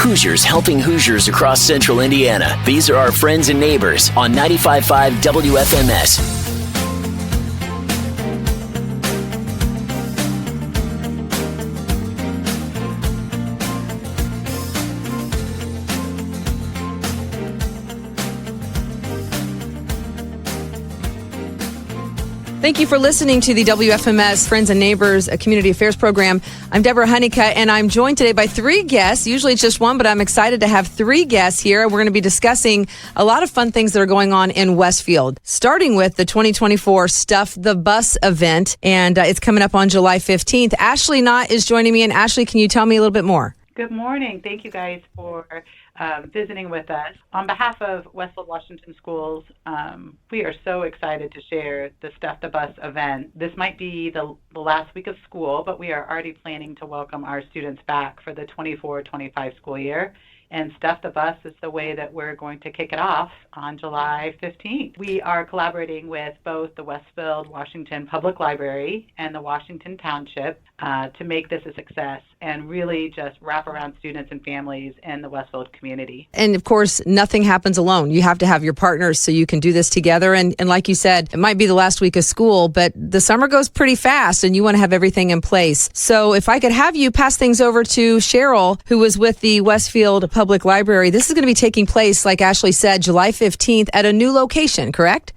Hoosiers helping Hoosiers across central Indiana. These are our friends and neighbors on 95.5 WFMS. Thank you for listening to the WFMS Friends and Neighbors Community Affairs Program. I'm Deborah Honeycutt, and I'm joined today by three guests. Usually it's just one, but I'm excited to have three guests here. We're going to be discussing a lot of fun things that are going on in Westfield, starting with the 2024 Stuff the Bus event, and it's coming up on July 15th. Ashley Knott is joining me, and Ashley, can you tell me a little bit more? Good morning. Thank you guys for visiting with us. On behalf of Westfield Washington Schools, we are so excited to share the Stuff the Bus event. This might be the last week of school, but we are already planning to welcome our students back for the 24-25 school year. And Stuff the Bus is the way that we're going to kick it off on July 15th. We are collaborating with both the Westfield Washington Public Library and the Washington Township to make this a success and really just wrap around students and families in the Westfield community. And of course, nothing happens alone. You have to have your partners so you can do this together. And like you said, it might be the last week of school, but the summer goes pretty fast and you want to have everything in place. So if I could have you pass things over to Cheryl, who was with the Westfield Public Library. This is going to be taking place, like Ashley said, July 15th at a new location, correct?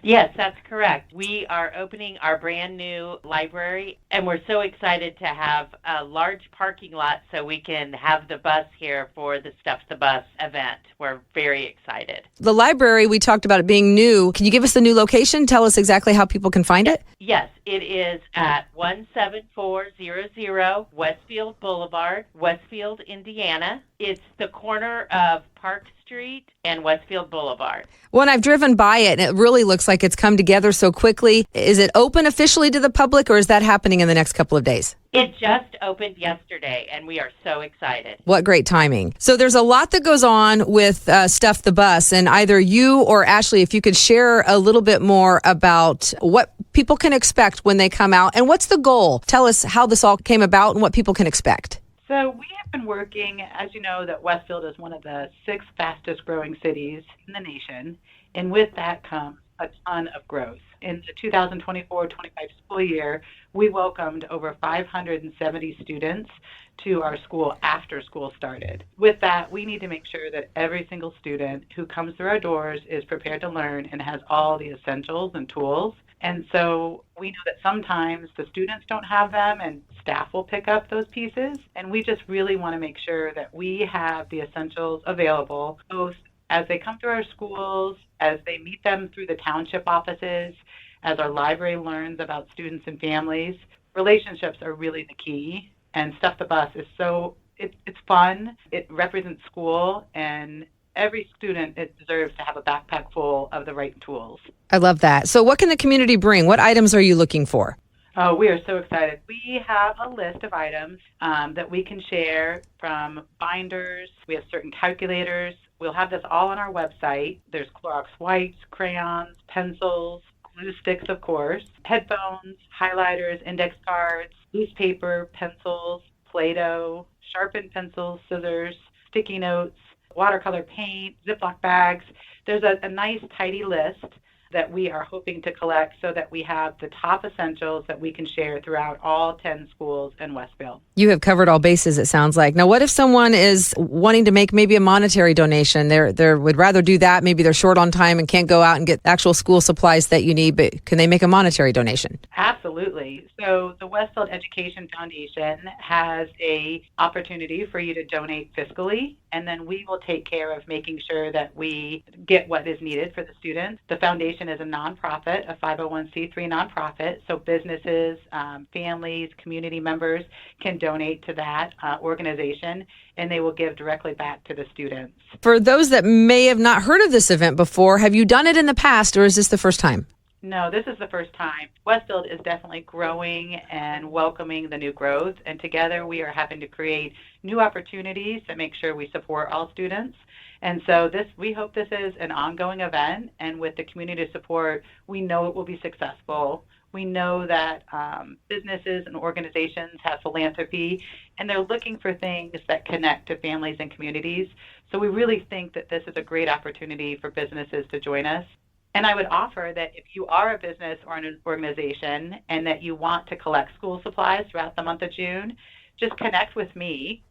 Yes, that's correct. We are opening our brand new library, and we're so excited to have a large parking lot so we can have the bus here for the Stuff the Bus event. We're very excited. The library, we talked about it being new. Can you give us the new location? Tell us exactly how people can find it? Yes, it is at 17400 Westfield Boulevard, Westfield, Indiana. It's the corner of Park Street and Westfield Boulevard. When I've driven by it, and it really looks like it's come together so quickly. Is it open officially to the public, or is that happening in the next couple of days? It just opened yesterday, and we are so excited. What great timing. So there's a lot that goes on with Stuff the Bus, and either you or Ashley, if you could share a little bit more about what people can expect when they come out, and what's the goal? Tell us how this all came about and what people can expect. So we have been working, as you know, that Westfield is one of the 6 fastest growing cities in the nation, and with that comes a ton of growth. In the 2024-25 school year, we welcomed over 570 students to our school after school started. With that, we need to make sure that every single student who comes through our doors is prepared to learn and has all the essentials and tools. And so we know that sometimes the students don't have them and staff will pick up those pieces. And we just really want to make sure that we have the essentials available, both as they come through our schools, as they meet them through the township offices, as our library learns about students and families. Relationships are really the key. And Stuff the Bus is it's fun. It represents school, and every student deserves to have a backpack full of the right tools. I love that. So what can the community bring? What items are you looking for? Oh, we are so excited. We have a list of items that we can share, from binders. We have certain calculators. We'll have this all on our website. There's Clorox wipes, crayons, pencils, glue sticks, of course, headphones, highlighters, index cards, newspaper, pencils, Play-Doh, sharpened pencils, scissors, sticky notes, watercolor paint, Ziploc bags. There's a nice, tidy list that we are hoping to collect so that we have the top essentials that we can share throughout all 10 schools in Westfield. You have covered all bases, it sounds like. Now, what if someone is wanting to make maybe a monetary donation? They would rather do that. Maybe they're short on time and can't go out and get actual school supplies that you need, but can they make a monetary donation? Absolutely. So the Westfield Education Foundation has a opportunity for you to donate fiscally, and then we will take care of making sure that we get what is needed for the students. The foundation is a nonprofit, a 501c3 nonprofit, so businesses, families, community members can donate to that organization, and they will give directly back to the students. For those that may have not heard of this event before, have you done it in the past, or is this the first time? No, this is the first time. Westfield is definitely growing and welcoming the new growth, and together we are having to create new opportunities to make sure we support all students. And so we hope this is an ongoing event, and with the community support, we know it will be successful. We know that businesses and organizations have philanthropy, and they're looking for things that connect to families and communities. So we really think that this is a great opportunity for businesses to join us. And I would offer that if you are a business or an organization and that you want to collect school supplies throughout the month of June, just connect with me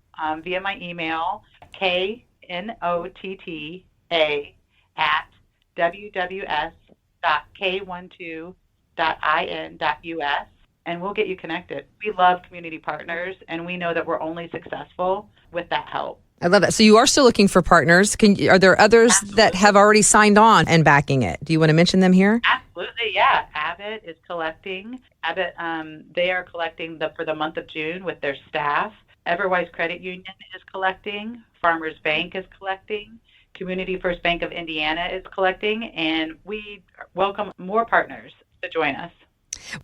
via my email, knotta@wws.k12.in.us, and we'll get you connected. We love community partners, and we know that we're only successful with that help. I love that. So you are still looking for partners. Are there others that have already signed on and backing it? Do you want to mention them here? Absolutely, yeah. Abbott is collecting. Abbott, they are collecting for the month of June with their staff. Everwise Credit Union is collecting. Farmers Bank is collecting. Community First Bank of Indiana is collecting. And we welcome more partners to join us.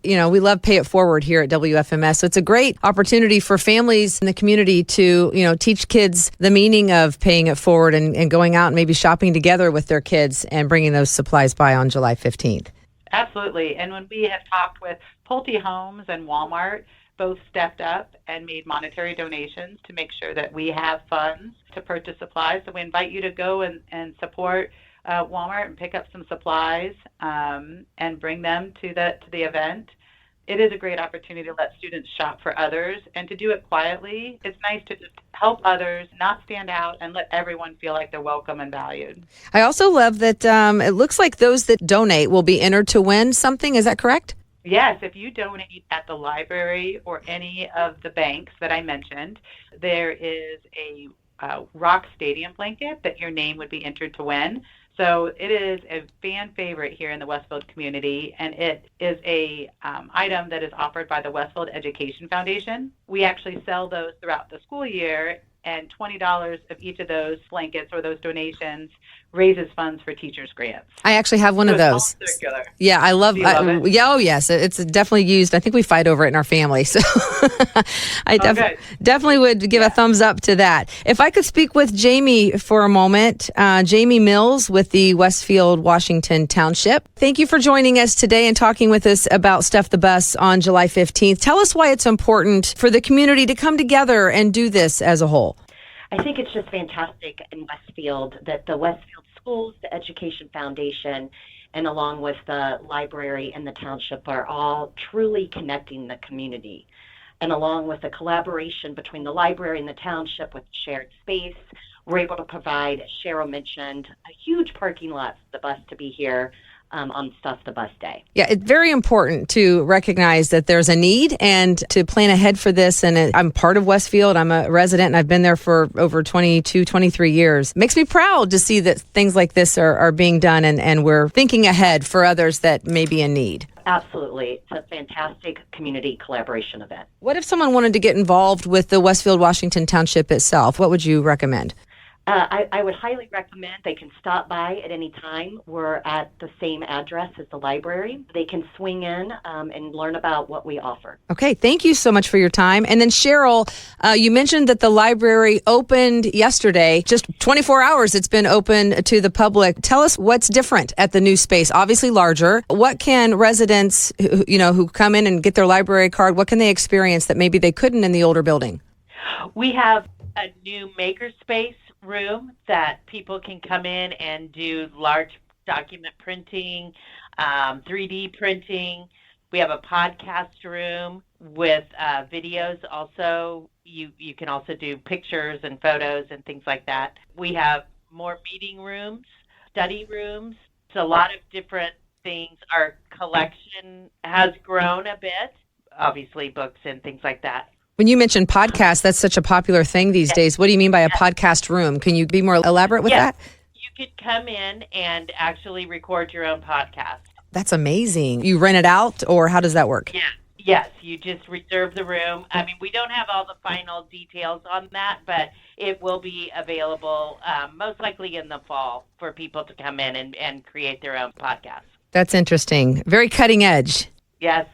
You know, we love Pay It Forward here at WFMS. So it's a great opportunity for families in the community to, teach kids the meaning of paying it forward and going out and maybe shopping together with their kids and bringing those supplies by on July 15th. Absolutely. And when we have talked with Pulte Homes and Walmart, both stepped up and made monetary donations to make sure that we have funds to purchase supplies. So we invite you to go and support Walmart and pick up some supplies and bring them to the event. It is a great opportunity to let students shop for others and to do it quietly. It's nice to just help others, not stand out, and let everyone feel like they're welcome and valued. I also love that it looks like those that donate will be entered to win something. Is that correct? Yes, if you donate at the library or any of the banks that I mentioned, there is a Rock Stadium blanket that your name would be entered to win. So it is a fan favorite here in the Westfield community, and it is a item that is offered by the Westfield Education Foundation. We actually sell those throughout the school year, and $20 of each of those blankets or those donations raises funds for teachers' grants. I actually have one of those. All circular. Yeah, I love, Do you love it? Oh, yes. It's definitely used. I think we fight over it in our family. So I definitely would give a thumbs up to that. If I could speak with Jamie for a moment, Jamie Mills with the Westfield, Washington Township. Thank you for joining us today and talking with us about Stuff the Bus on July 15th. Tell us why it's important for the community to come together and do this as a whole. I think it's just fantastic in Westfield that the Westfield Schools, the Education Foundation, and along with the library and the township are all truly connecting the community. And along with the collaboration between the library and the township with shared space, we're able to provide, as Cheryl mentioned, a huge parking lot for the bus to be here on Stuff the Bus Day. Yeah, it's very important to recognize that there's a need and to plan ahead for this. And I'm part of Westfield. I'm a resident, and I've been there for over 22, 23 years. Makes me proud to see that things like this are being done, and we're thinking ahead for others that may be in need. Absolutely. It's a fantastic community collaboration event. What if someone wanted to get involved with the Westfield, Washington Township itself? What would you recommend? I would highly recommend they can stop by at any time. We're at the same address as the library. They can swing in and learn about what we offer. Okay, thank you so much for your time. And then Cheryl, you mentioned that the library opened yesterday. Just 24 hours it's been open to the public. Tell us what's different at the new space, obviously larger. What can residents who come in and get their library card, what can they experience that maybe they couldn't in the older building? We have a new makerspace room that people can come in and do large document printing, 3D printing. We have a podcast room with videos also. You can also do pictures and photos and things like that. We have more meeting rooms, study rooms. It's a lot of different things. Our collection has grown a bit, obviously books and things like that. When you mentioned podcasts, that's such a popular thing these days. What do you mean by a podcast room? Can you be more elaborate with that? You could come in and actually record your own podcast. That's amazing. You rent it out, or how does that work? Yeah. Yes, you just reserve the room. I mean, we don't have all the final details on that, but it will be available most likely in the fall for people to come in and create their own podcast. That's interesting. Very cutting edge. Yes.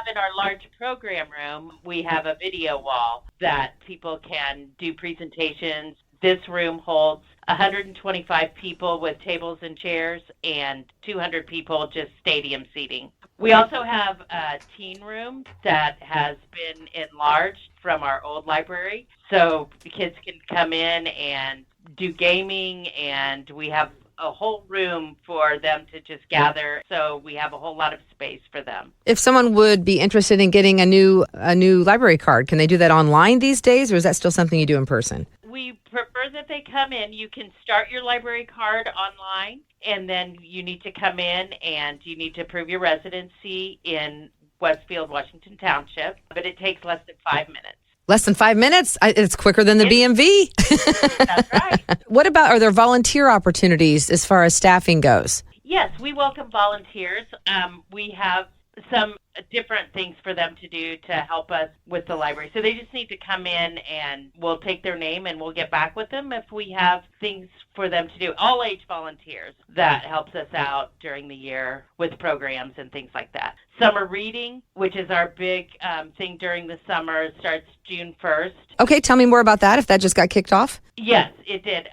In our large program room, we have a video wall that people can do presentations. This room holds 125 people with tables and chairs and 200 people just stadium seating. We also have a teen room that has been enlarged from our old library, so the kids can come in and do gaming, and we have a whole room for them to just gather, so we have a whole lot of space for them. If someone would be interested in getting a new library card, can they do that online these days, or is that still something you do in person? We prefer that they come in. You can start your library card online, and then you need to come in and you need to prove your residency in Westfield, Washington Township, but it takes less than 5 minutes. Less than 5 minutes? It's quicker than the BMV. That's right. What about, are there volunteer opportunities as far as staffing goes? Yes, we welcome volunteers. We have some different things for them to do to help us with the library. So they just need to come in and we'll take their name and we'll get back with them if we have things for them to do. All age volunteers. That helps us out during the year with programs and things like that. Summer reading, which is our big thing during the summer, starts June 1st. Okay, tell me more about that, if that just got kicked off. Yes, it did.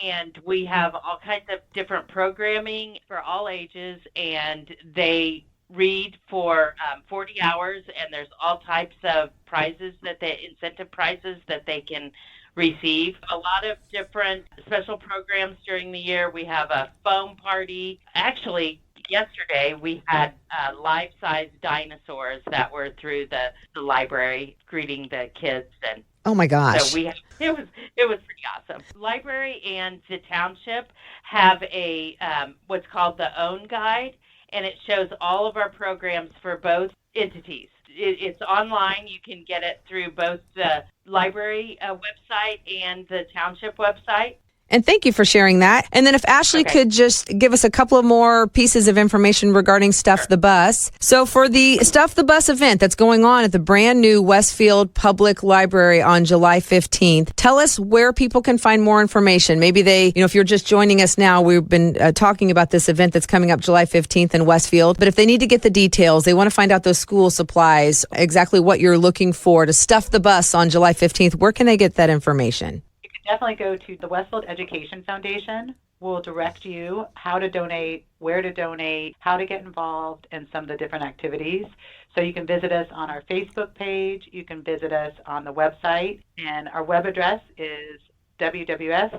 And we have all kinds of different programming for all ages, and they read for 40 hours, and there's all types of prizes incentive prizes that they can receive. A lot of different special programs during the year. We have a foam party. Actually, yesterday we had life-size dinosaurs that were through the library greeting the kids, and oh my gosh. so it was pretty awesome. Library and the township have a what's called the OWN Guide, and it shows all of our programs for both entities. It's online. You can get it through both the library website and the township website. And thank you for sharing that. And then if Ashley could just give us a couple of more pieces of information regarding Stuff the Bus. So for the Stuff the Bus event that's going on at the brand new Westfield Public Library on July 15th, tell us where people can find more information. Maybe if you're just joining us now, we've been talking about this event that's coming up July 15th in Westfield. But if they need to get the details, they want to find out those school supplies, exactly what you're looking for to stuff the bus on July 15th, where can they get that information? Definitely go to the Westfield Education Foundation. We'll direct you how to donate, where to donate, how to get involved, and some of the different activities. So you can visit us on our Facebook page. You can visit us on the website. And our web address is www.wef.org.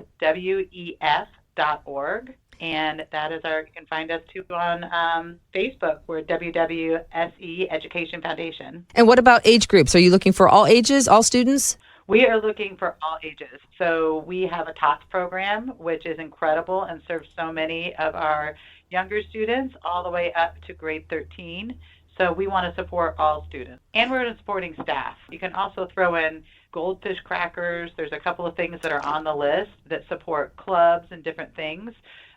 And that is you can find us too on Facebook. We're WWSE Education Foundation. And what about age groups? Are you looking for all ages, all students? We are looking for all ages. So we have a TOTS program, which is incredible and serves so many of our younger students all the way up to grade 13. So we want to support all students. And we're supporting staff. You can also throw in goldfish crackers. There's a couple of things that are on the list that support clubs and different things.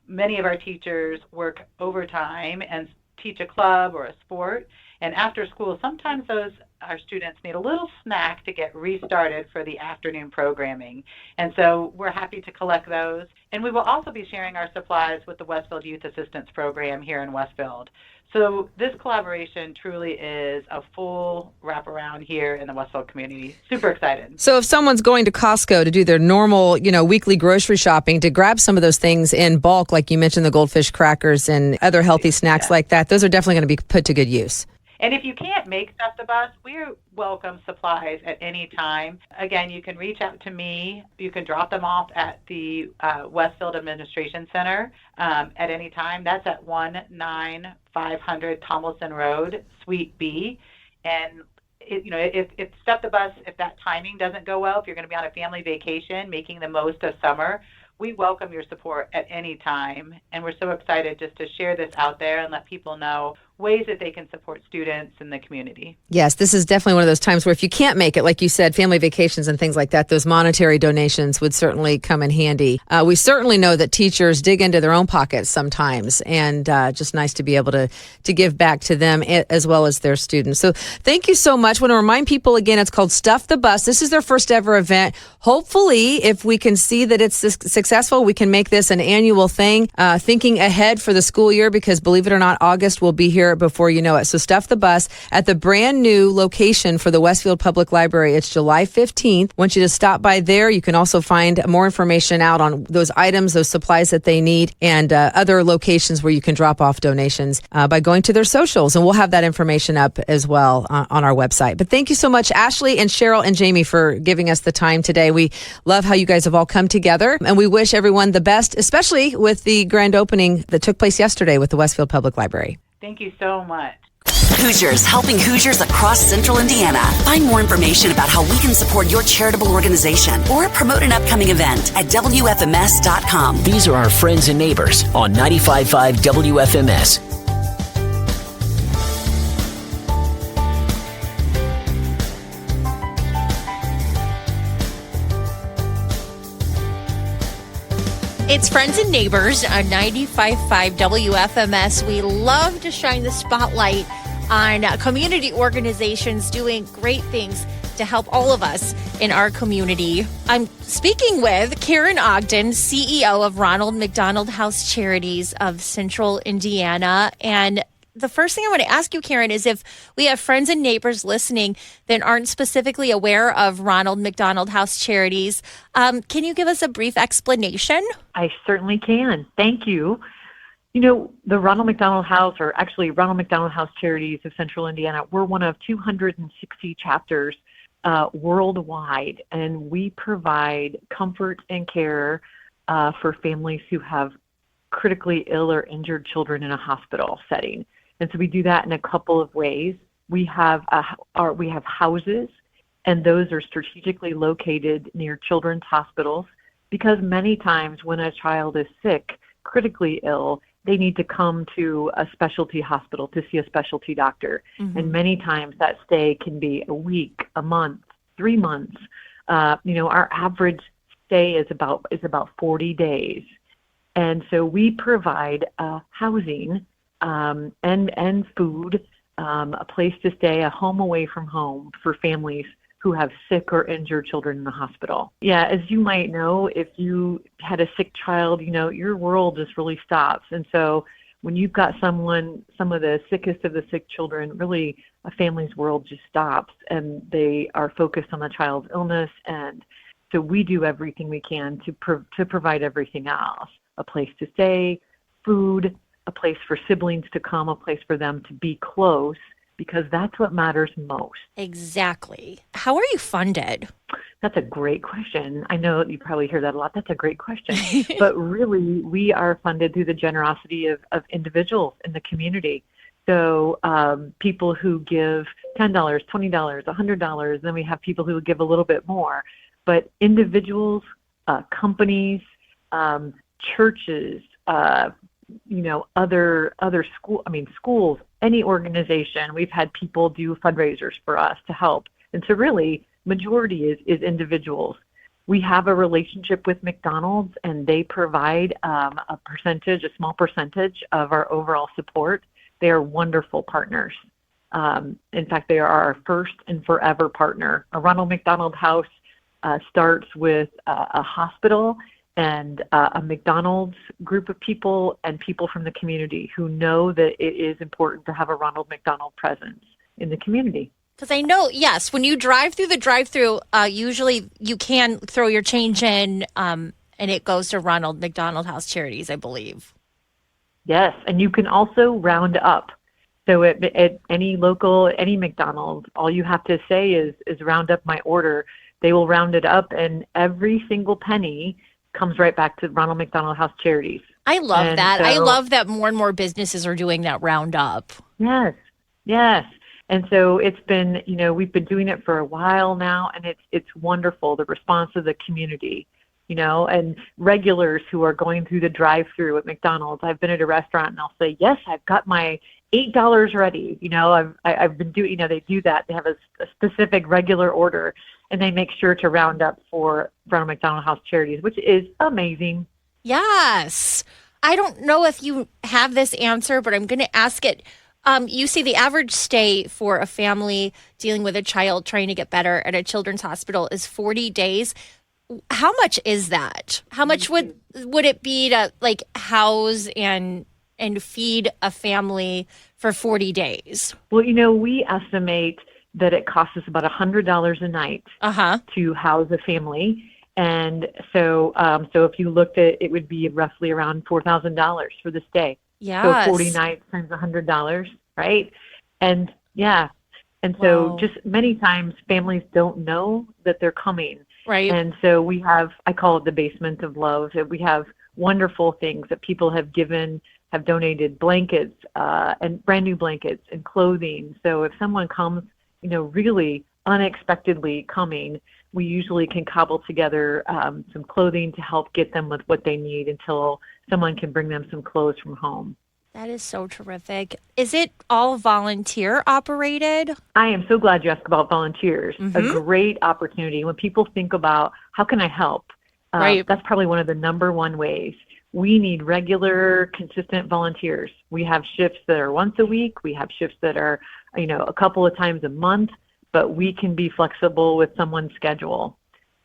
Many of our teachers work overtime and teach a club or a sport. And after school, sometimes our students need a little snack to get restarted for the afternoon programming. And so we're happy to collect those. And we will also be sharing our supplies with the Westfield Youth Assistance Program here in Westfield. So this collaboration truly is a full wraparound here in the Westfield community. Super excited. So if someone's going to Costco to do their normal, weekly grocery shopping, to grab some of those things in bulk, like you mentioned, the goldfish crackers and other healthy snacks like that, those are definitely going to be put to good use. And if you can't make Stuff the Bus, we welcome supplies at any time. Again, you can reach out to me. You can drop them off at the Westfield Administration Center at any time. That's at 19500 Tomlinson Road, Suite B. And if Stuff the Bus, if that timing doesn't go well, if you're going to be on a family vacation, making the most of summer, we welcome your support at any time. And we're so excited just to share this out there and let people know ways that they can support students in the community. Yes, this is definitely one of those times where if you can't make it, like you said, family vacations and things like that, those monetary donations would certainly come in handy. We certainly know that teachers dig into their own pockets sometimes, and just nice to be able to give back to them as well as their students. So thank you so much. I want to remind people again, it's called Stuff the Bus. This is their first ever event. Hopefully, if we can see that it's successful, we can make this an annual thing, thinking ahead for the school year, because believe it or not, August will be here here before you know it. So stuff the bus at the brand new location for the Westfield Public Library. It's July 15th. I want you to stop by there. You can also find more information out on those items, those supplies that they need, and other locations where you can drop off donations by going to their socials. And we'll have that information up as well on our website. But thank you so much, Ashley and Cheryl and Jamie, for giving us the time today. We love how you guys have all come together, and we wish everyone the best, especially with the grand opening that took place yesterday with the Westfield Public Library. Thank you so much. Hoosiers helping Hoosiers across Central Indiana. Find more information about how we can support your charitable organization or promote an upcoming event at WFMS.com. These are our friends and neighbors on 95.5 WFMS. It's Friends and Neighbors on 95.5 WFMS. We love to shine the spotlight on community organizations doing great things to help all of us in our community. I'm speaking with Karen Ogden, CEO of Ronald McDonald House Charities of Central Indiana. And the first thing I want to ask you, Karen, is if we have friends and neighbors listening that aren't specifically aware of Ronald McDonald House Charities, can you give us a brief explanation? I certainly can. Thank you. You know, the Ronald McDonald House, or actually Ronald McDonald House Charities of Central Indiana, we're one of 260 chapters worldwide, and we provide comfort and care for families who have critically ill or injured children in a hospital setting. And so we do that in a couple of ways. We have houses, and those are strategically located near children's hospitals, because many times when a child is sick, critically ill, they need to come to a specialty hospital to see a specialty doctor. Mm-hmm. And many times that stay can be a week, a month, 3 months. Our average stay is about 40 days. And so we provide housing and food, a place to stay, a home away from home for families who have sick or injured children in the hospital. Yeah, as you might know, if you had a sick child, your world just really stops. And so when you've got some of the sickest of the sick children, really a family's world just stops, and they are focused on the child's illness. And so we do everything we can to provide everything else: a place to stay, food, a place for siblings to come, a place for them to be close, because that's what matters most. Exactly. How are you funded? That's a great question. I know you probably hear that a lot. That's a great question. But really, we are funded through the generosity of individuals in the community. So people who give $10, $20, $100, then we have people who give a little bit more. But individuals, companies, churches, schools, any organization. We've had people do fundraisers for us to help. And so really, majority is individuals. We have a relationship with McDonald's, and they provide a small percentage of our overall support. They are wonderful partners. In fact, they are our first and forever partner. A Ronald McDonald House starts with a hospital and a McDonald's group of people and people from the community who know that it is important to have a Ronald McDonald presence in the community. Because I know, yes, when you drive through the drive-through, usually you can throw your change in, and it goes to Ronald McDonald House Charities, I believe. Yes, and you can also round up. So at any McDonald's, all you have to say is round up my order. They will round it up, and every single penny comes right back to Ronald McDonald House Charities. I love that. I love that more and more businesses are doing that roundup. Yes. And so it's been, we've been doing it for a while now, and it's wonderful, the response of the community, and regulars who are going through the drive-through at McDonald's. I've been at a restaurant, and I'll say, yes, I've got my $8 ready. I've been doing, they do that. They have a specific regular order, and they make sure to round up for Ronald McDonald House Charities, which is amazing. Yes. I don't know if you have this answer, but I'm going to ask it. You see the average stay for a family dealing with a child trying to get better at a children's hospital is 40 days. How much is that? How much would it be to house and and feed a family for 40 days? Well, we estimate that it costs us about $100 a night to house a family. And so if you looked at it, would be roughly around $4,000 for the stay. Yes. So 40 nights times $100, right? And so Wow. just many times families don't know that they're coming. Right. And so we have, I call it the basement of love. We have wonderful things that people have donated blankets and brand new blankets and clothing. So if someone comes, really unexpectedly coming, we usually can cobble together some clothing to help get them with what they need until someone can bring them some clothes from home. That is so terrific. Is it all volunteer operated? I am so glad you asked about volunteers. A great opportunity. When people think about how can I help, Right. that's probably one of the number one ways. We need regular, consistent volunteers. We have shifts that are once a week. We have shifts that are, a couple of times a month, but we can be flexible with someone's schedule.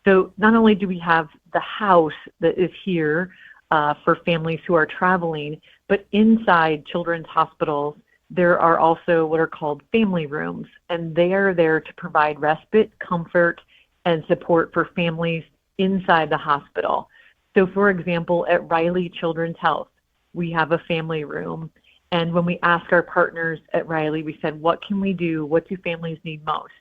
So not only do we have the house that is here for families who are traveling, but inside children's hospitals, there are also what are called family rooms, and they are there to provide respite, comfort, and support for families inside the hospital. So, for example, at Riley Children's Health, we have a family room. And when we asked our partners at Riley, we said, what can we do? What do families need most?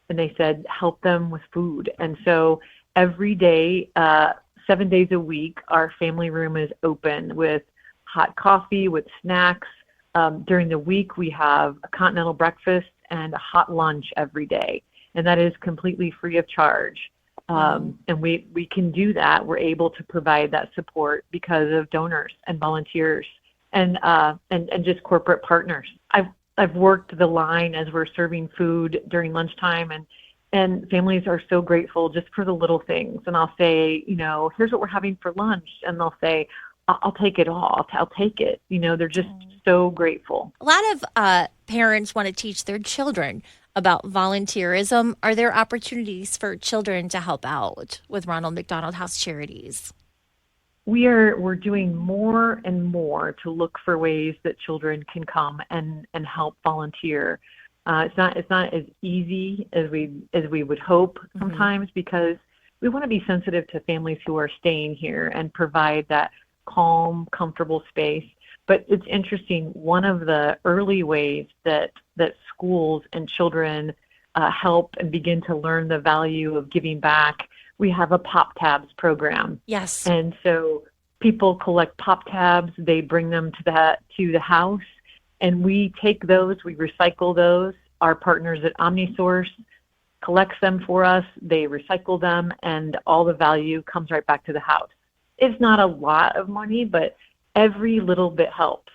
And they said, help them with food. And so every day, 7 days a week, our family room is open with hot coffee, with snacks. During the week, we have a continental breakfast and a hot lunch every day. And that is completely free of charge. And we can do that. We're able to provide that support because of donors and volunteers and just corporate partners. I've worked the line as we're serving food during lunchtime, and families are so grateful just for the little things. And I'll say, here's what we're having for lunch, and they'll say, I'll take it all. I'll take it. They're just so grateful. A lot of parents want to teach their children about volunteerism. Are there opportunities for children to help out with Ronald McDonald House Charities? We're doing more and more to look for ways that children can come and help volunteer. It's not as easy as we would hope sometimes, because we want to be sensitive to families who are staying here and provide that calm, comfortable space. But it's interesting, one of the early ways that schools and children help and begin to learn the value of giving back, we have a Pop Tabs program. Yes. And so people collect Pop Tabs, they bring them to the house, and we take those, we recycle those. Our partners at OmniSource collects them for us, they recycle them, and all the value comes right back to the house. It's not a lot of money, but every little bit helps.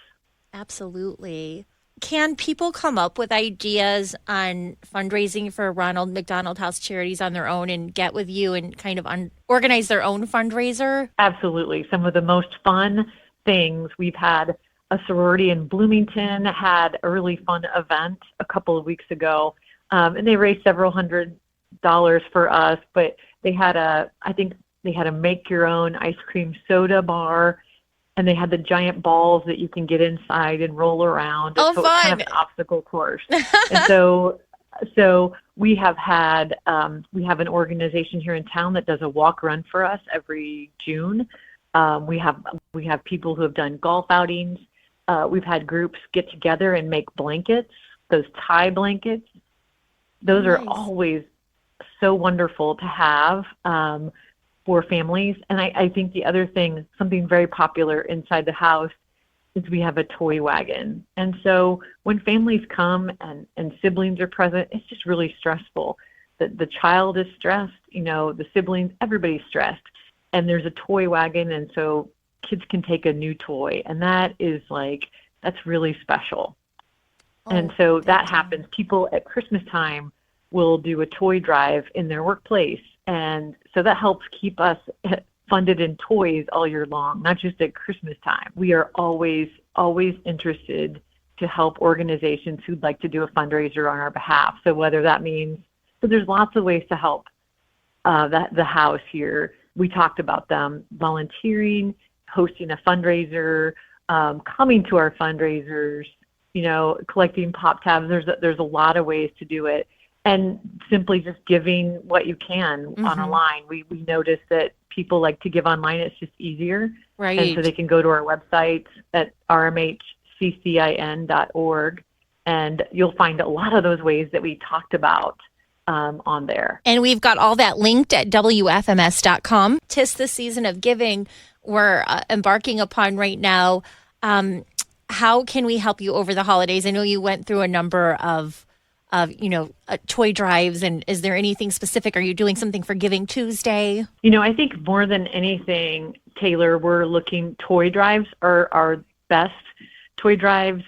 Absolutely. Can people come up with ideas on fundraising for Ronald McDonald House Charities on their own and get with you and kind of organize their own fundraiser? Absolutely. Some of the most fun things, we've had a sorority in Bloomington had a really fun event a couple of weeks ago, and they raised several $100s for us, but they had a make your own ice cream soda bar, and they had the giant balls that you can get inside and roll around. Oh, so fun. It's kind of an obstacle course. And so we have an organization here in town that does a walk run for us every June. We have people who have done golf outings. We've had groups get together and make blankets, those tie blankets. Those Nice. are always so wonderful to have for families. And I think the other thing, something very popular inside the house, is we have a toy wagon. And so when families come and siblings are present, it's just really stressful. The child is stressed, the siblings, everybody's stressed. And there's a toy wagon, and so kids can take a new toy. And that's really special. And so that happens. People at Christmas time will do a toy drive in their workplace. And so that helps keep us funded in toys all year long, not just at Christmas time. We are always interested to help organizations who'd like to do a fundraiser on our behalf. So whether that means, so there's lots of ways to help the house here. We talked about them: volunteering, hosting a fundraiser, coming to our fundraisers, collecting pop tabs. There's a lot of ways to do it. And simply just giving what you can on a line. We notice that people like to give online. It's just easier. Right. And so they can go to our website at rmhccin.org, and you'll find a lot of those ways that we talked about on there. And we've got all that linked at WFMS.com. 'Tis the season of giving we're embarking upon right now. How can we help you over the holidays? I know you went through a number of toy drives, and is there anything specific? Are you doing something for Giving Tuesday? I think more than anything, Taylor, we're looking, toy drives are our best. Toy drives,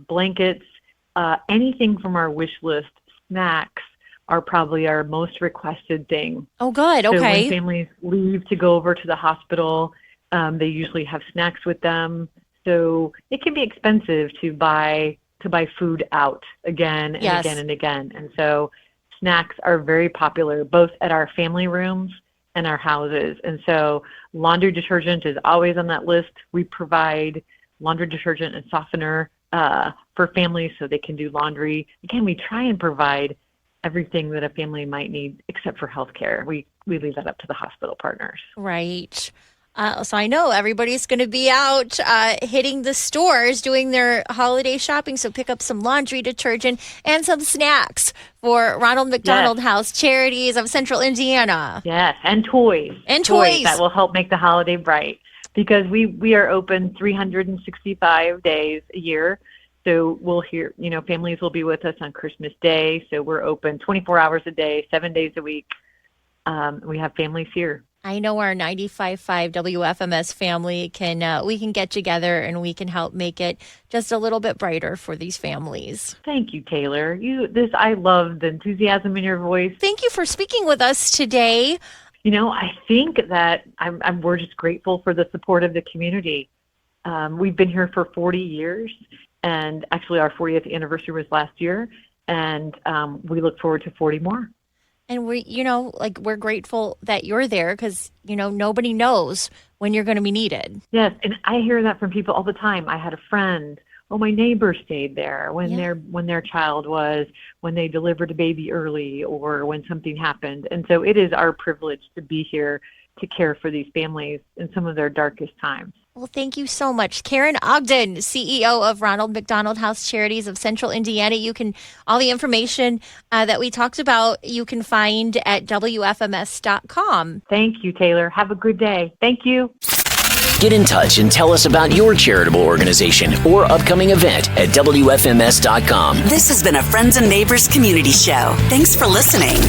blankets, anything from our wish list. Snacks are probably our most requested thing. Oh, good. So Okay. when families leave to go over to the hospital, they usually have snacks with them. So it can be expensive to buy food out again and Yes. again and again. And so snacks are very popular, both at our family rooms and our houses. And so laundry detergent is always on that list. We provide laundry detergent and softener for families so they can do laundry. Again, we try and provide everything that a family might need except for healthcare. We leave that up to the hospital partners. Right. So I know everybody's going to be out hitting the stores doing their holiday shopping. So pick up some laundry detergent and some snacks for Ronald McDonald House Charities of Central Indiana. Yes, and toys. And toys. That will help make the holiday bright, because we are open 365 days a year. So we'll hear, families will be with us on Christmas Day. So we're open 24 hours a day, 7 days a week. We have families here. I know our 95.5 WFMS family we can get together and we can help make it just a little bit brighter for these families. Thank you, Taylor. I love the enthusiasm in your voice. Thank you for speaking with us today. I think that we're just grateful for the support of the community. We've been here for 40 years, and actually our 40th anniversary was last year, and we look forward to 40 more. And we're grateful that you're there because, nobody knows when you're going to be needed. Yes. And I hear that from people all the time. I had a friend, my neighbor stayed there when their child when they delivered a baby early or when something happened. And so it is our privilege to be here to care for these families in some of their darkest times. Well, thank you so much. Karen Ogden, CEO of Ronald McDonald House Charities of Central Indiana. All the information that we talked about, you can find at WFMS.com. Thank you, Taylor. Have a good day. Thank you. Get in touch and tell us about your charitable organization or upcoming event at WFMS.com. This has been a Friends and Neighbors Community Show. Thanks for listening.